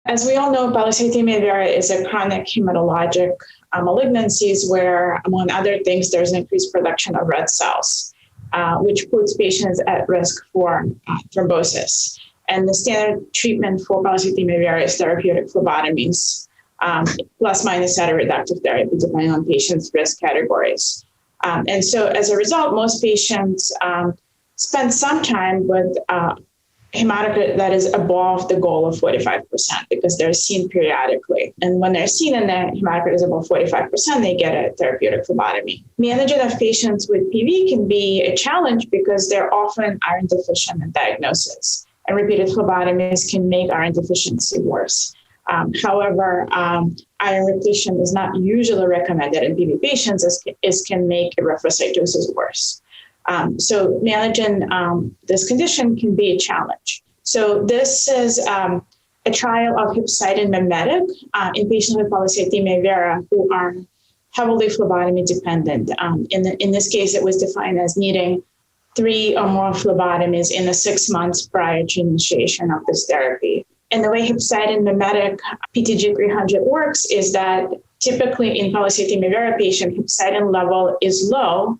As we all know, Polycythemia vera is a chronic hematologic malignancies where, among other things, there's an increased production of red cells, which puts patients at risk for thrombosis. And the standard treatment for Polycythemia vera is therapeutic phlebotomies, plus minus cytoreductive therapy, depending on patients' risk categories. And so as a result, most patients spend some time with hematocrit that is above the goal of 45% because they're seen periodically. And when they're seen and their hematocrit is above 45%, they get a therapeutic phlebotomy. Management of patients with PV can be a challenge because they're often iron deficient in diagnosis, and repeated phlebotomies can make iron deficiency worse. However, iron repletion is not usually recommended in PV patients as can make erythrocytosis worse. So managing this condition can be a challenge. So this is a trial of hepcidin mimetic in patients with Polycythemia vera who are heavily phlebotomy dependent. In this case, it was defined as needing 3 or more phlebotomies in the 6 months prior to initiation of this therapy. And the way hepcidin mimetic PTG-300 works is that typically in Polycythemia vera patient, hepcidin level is low.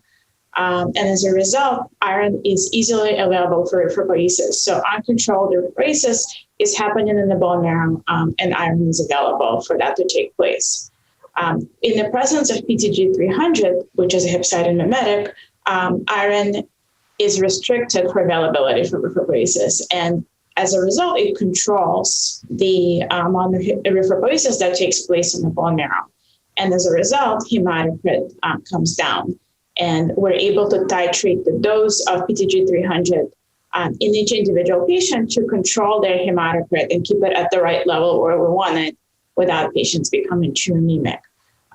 And as a result, iron is easily available for erythropoiesis. So uncontrolled erythropoiesis is happening in the bone marrow, and iron is available for that to take place. In the presence of PTG-300, which is a hepcidin mimetic, iron is restricted for availability for erythropoiesis. And as a result, it controls the amount of erythropoiesis that takes place in the bone marrow. And as a result, hematocrit comes down. And we're able to titrate the dose of PTG-300 in each individual patient to control their hematocrit and keep it at the right level where we want it without patients becoming too anemic.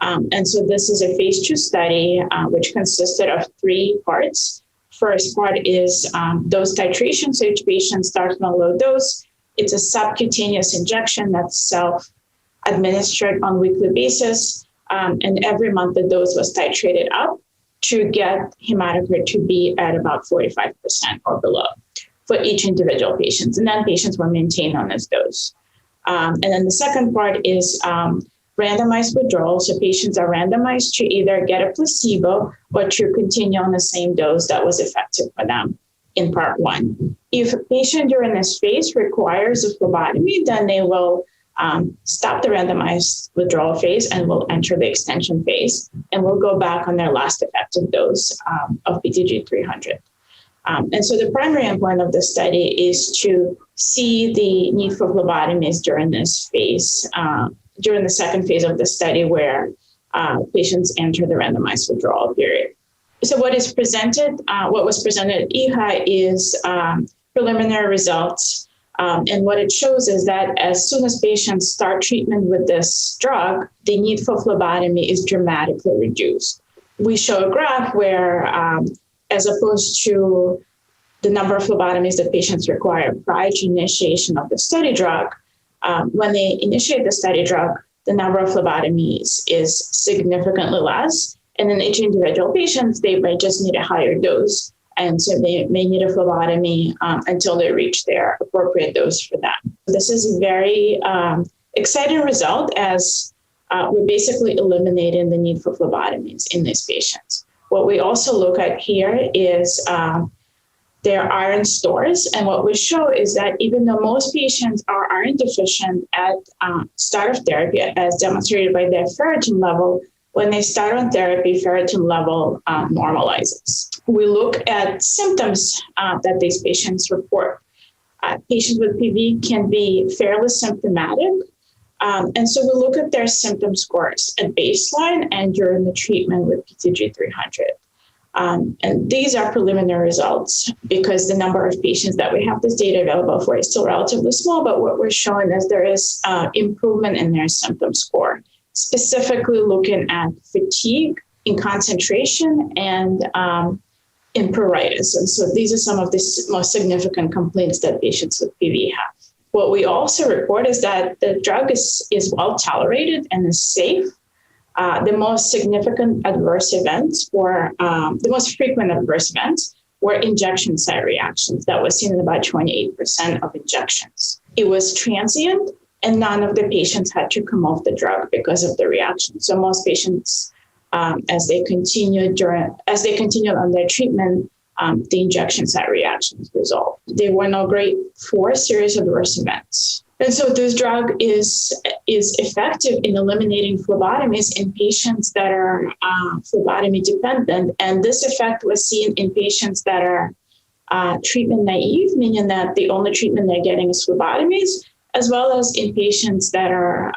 And so this is a phase 2 study, which consisted of 3 parts. First part is dose titration. So each patient starts on a low dose. It's a subcutaneous injection that's self-administered on a weekly basis. And every month the dose was titrated up to get hematocrit to be at about 45% or below for each individual patient. And then patients were maintained on this dose. And then the second part is randomized withdrawal. So patients are randomized to either get a placebo or to continue on the same dose that was effective for them in part 1. If a patient during this phase requires a phlebotomy, then they will stop the randomized withdrawal phase and will enter the extension phase and will go back on their last effective dose of PTG-300. And so the primary endpoint of the study is to see the need for phlebotomies during this phase, during the second phase of the study where patients enter the randomized withdrawal period. So what was presented at EHA is preliminary results. And what it shows is that as soon as patients start treatment with this drug, the need for phlebotomy is dramatically reduced. We show a graph where, as opposed to the number of phlebotomies that patients require prior to initiation of the study drug, when they initiate the study drug, the number of phlebotomies is significantly less. And in each individual patient, they might just need a higher dose. And so they may need a phlebotomy until they reach their appropriate dose for that. This is a very exciting result as we're basically eliminating the need for phlebotomies in these patients. What we also look at here is their iron stores. And what we show is that even though most patients are iron deficient at start of therapy, as demonstrated by their ferritin level, when they start on therapy, ferritin level normalizes. We look at symptoms that these patients report. Patients with PV can be fairly symptomatic. And so we look at their symptom scores at baseline and during the treatment with PTG-300. And these are preliminary results because the number of patients that we have this data available for is still relatively small, but what we're showing is there is improvement in their symptom score, specifically looking at fatigue, in concentration, and in pruritus. And so these are some of the most significant complaints that patients with PV have. What we also report is that the drug is well tolerated and is safe. The most significant adverse events or the most frequent adverse events were injection site reactions that was seen in about 28% of injections. It was transient and none of the patients had to come off the drug because of the reaction. So most patients, as they continued on their treatment, the injection site reactions resolved. There were no grade 4 serious adverse events. And so this drug is effective in eliminating phlebotomies in patients that are phlebotomy dependent. And this effect was seen in patients that are treatment naive, meaning that the only treatment they're getting is phlebotomies, as well as in patients that are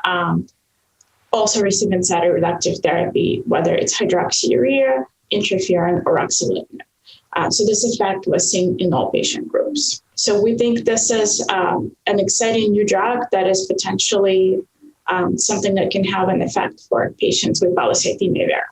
also receiving cytoreductive therapy, whether it's hydroxyurea, interferon, or ruxolitinib. So this effect was seen in all patient groups. So we think this is an exciting new drug that is potentially something that can have an effect for patients with polycythemia vera.